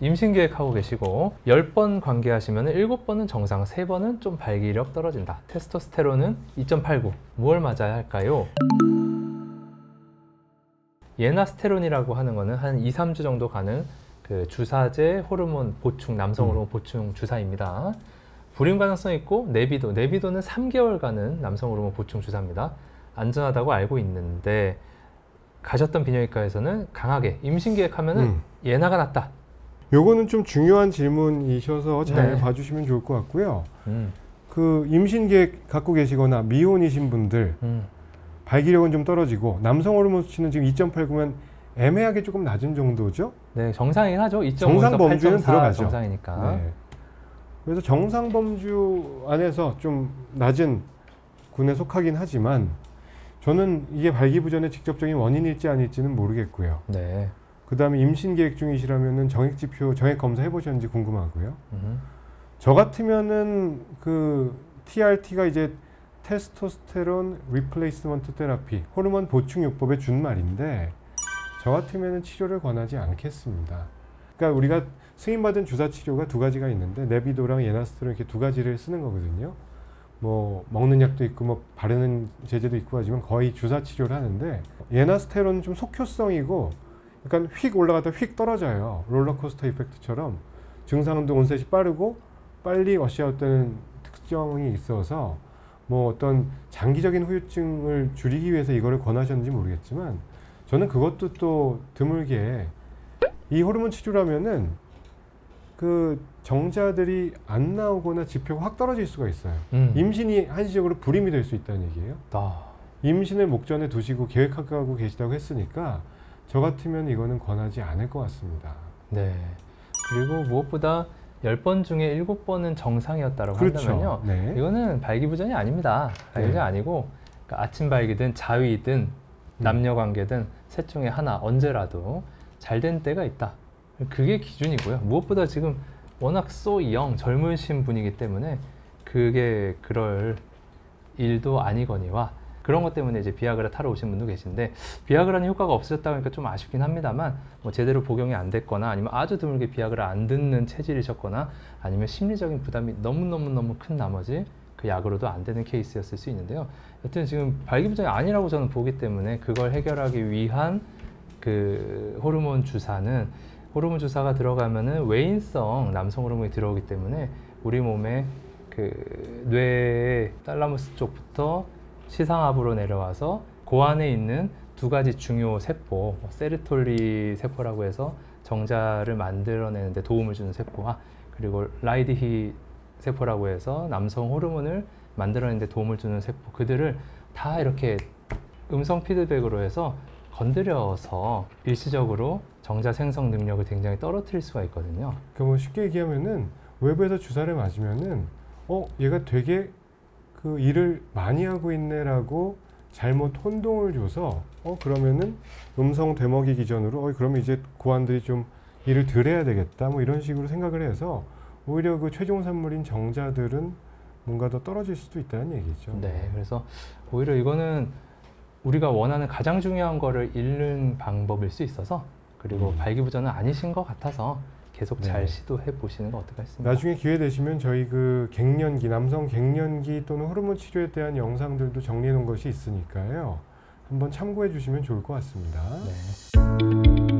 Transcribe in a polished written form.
임신 계획하고 계시고 10번 관계하시면 7번은 정상, 3번은 좀 발기력 떨어진다. 테스토스테론은 2.89. 무엇을 맞아야 할까요? 예나스테론이라고 하는 거는 한 2, 3주 정도 가는 그 주사제 호르몬 보충, 남성 호르몬 보충 주사입니다. 불임 가능성이 있고 내비도는 3개월 가는 남성 호르몬 보충 주사입니다. 안전하다고 알고 있는데 가셨던 비뇨기과에서는 강하게 임신 계획하면은 예나가 낫다. 요거는 좀 중요한 질문이셔서 잘 네. 봐주시면 좋을 것 같고요. 그 임신 계획 갖고 계시거나 미혼이신 분들 발기력은 좀 떨어지고 남성 호르몬 수치는 지금 2.89면 애매하게 조금 낮은 정도죠? 네, 정상이긴 하죠. 2.5에서 정상 범주는 8.4 들어가죠. 정상이니까. 네. 그래서 정상 범주 안에서 좀 낮은 군에 속하긴 하지만 저는 이게 발기부전의 직접적인 원인일지 아닐지는 모르겠고요. 네. 그 다음에 임신 계획 중이시라면은 정액지표, 정액 검사 해보셨는지 궁금하고요. 저 같으면은 그 TRT가 이제 테스토스테론 리플레이스먼트 테라피, 호르몬 보충요법의 준말인데 저 같으면은 치료를 권하지 않겠습니다. 그러니까 우리가 승인받은 주사 치료가 두 가지가 있는데 내비도랑 예나스테론 이렇게 두 가지를 쓰는 거거든요. 뭐 먹는 약도 있고 뭐 바르는 제제도 있고 하지만 거의 주사 치료를 하는데 예나스테론은 좀 속효성이고 약간 휙 올라갔다 휙 떨어져요. 롤러코스터 이펙트처럼 증상도 온셋이 빠르고 빨리 워시아웃되는 특성이 있어서 뭐 어떤 장기적인 후유증을 줄이기 위해서 이거를 권하셨는지 모르겠지만 저는 그것도 또 드물게 이 호르몬 치료라면은 그 정자들이 안 나오거나 지표가 확 떨어질 수가 있어요. 임신이 한시적으로 불임이 될 수 있다는 얘기예요. 임신을 목전에 두시고 계획하고 계시다고 했으니까 저 같으면 이거는 권하지 않을 것 같습니다. 네. 그리고 무엇보다 10번 중에 7번은 정상이었다고 그렇죠. 한다면요. 네. 이거는 발기부전이 아닙니다. 발기부전이 아니고 그러니까 아침 발기든 자위든 남녀 관계든 셋 중에 하나 언제라도 잘 된 때가 있다. 그게 기준이고요. 무엇보다 지금 워낙 so young, 젊으신 분이기 때문에 그게 그럴 일도 아니거니와 그런 것 때문에 이제 비아그라 타러 오신 분도 계신데 비아그라는 효과가 없어졌다고 하니까 좀 아쉽긴 합니다만 뭐 제대로 복용이 안 됐거나 아니면 아주 드물게 비아그라 안 듣는 체질이셨거나 아니면 심리적인 부담이 너무너무 큰 나머지 그 약으로도 안 되는 케이스였을 수 있는데요. 여튼 지금 발기부전이 아니라고 저는 보기 때문에 그걸 해결하기 위한 그 호르몬 주사가 들어가면은 외인성 남성 호르몬이 들어오기 때문에 우리 몸에 그 뇌의 탈라무스 쪽부터 시상압으로 내려와서 고안에 있는 두 가지 중요 세포, 세르톨리 세포라고 해서 정자를 만들어내는데 도움을 주는 세포와 그리고 라이디히 세포라고 해서 남성 호르몬을 만들어내는데 도움을 주는 세포, 그들을 다 이렇게 음성 피드백으로 해서 건드려서 일시적으로 정자 생성 능력을 굉장히 떨어뜨릴 수가 있거든요. 그러니까 뭐 쉽게 얘기하면은 외부에서 주사를 맞으면은 얘가 되게 그 일을 많이 하고 있네라고 잘못 혼동을 줘서 그러면은 음성 되먹이 기전으로 그러면 이제 고환들이 좀 일을 덜 해야 되겠다 뭐 이런 식으로 생각을 해서 오히려 그 최종 산물인 정자들은 뭔가 더 떨어질 수도 있다는 얘기죠. 네, 그래서 오히려 이거는 우리가 원하는 가장 중요한 거를 잃는 방법일 수 있어서 그리고 발기부전은 아니신 것 같아서 계속 잘 시도해 보시는 거 어떨까 싶습니다. 나중에 기회 되시면 저희 그 갱년기, 남성 갱년기 또는 호르몬 치료에 대한 영상들도 정리해 놓은 것이 있으니까요. 한번 참고해 주시면 좋을 것 같습니다. 네.